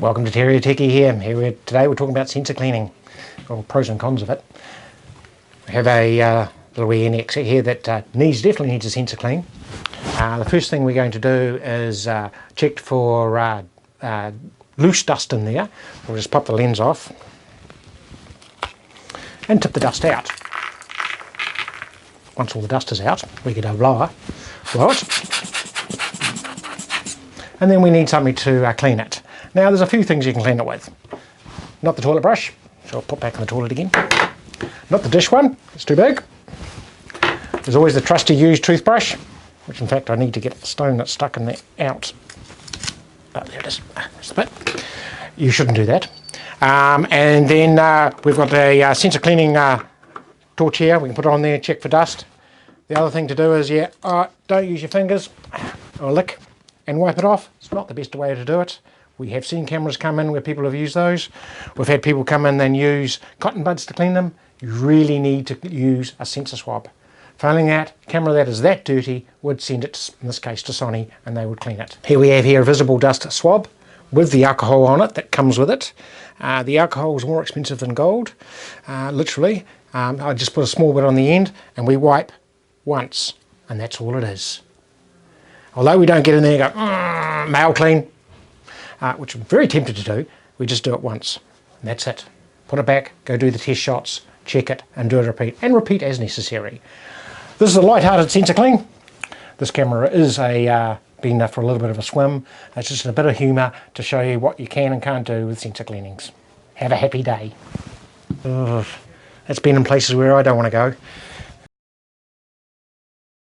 Welcome to Techie here. Today we're talking about sensor cleaning, or pros and cons of it. We have a little wee NX here that definitely needs a sensor clean. The first thing we're going to do is check for loose dust in there. We'll just pop the lens off and tip the dust out. Once all the dust is out, we get a blower, blow it, and then we need something to clean it. Now there's a few things you can clean it with. Not the toilet brush, so I'll put back in the toilet again. Not the dish one, it's too big. There's always the trusty used toothbrush, which in fact I need to get the stone that's stuck in there out. Oh, there it is, that's the bit. You shouldn't do that. And then we've got a sensor cleaning torch here. We can put it on there, check for dust. The other thing to do is, don't use your fingers or lick and wipe it off. It's not the best way to do it. We have seen cameras come in where people have used those. We've had people come in and use cotton buds to clean them. You really need to use a sensor swab. Failing that, a camera that is that dirty would send it, in this case, to Sony, and they would clean it. Here we have a visible dust swab with the alcohol on it that comes with it. The alcohol is more expensive than gold, literally. I just put a small bit on the end and we wipe once, and that's all it is. Although we don't get in there and go, mail clean, which I'm very tempted to do, we just do it once, and that's it. Put it back, go do the test shots, check it, and do it and repeat as necessary. This is a light-hearted sensor clean. This camera is been for a little bit of a swim. It's just a bit of humour to show you what you can and can't do with sensor cleanings. Have a happy day. It's been in places where I don't want to go.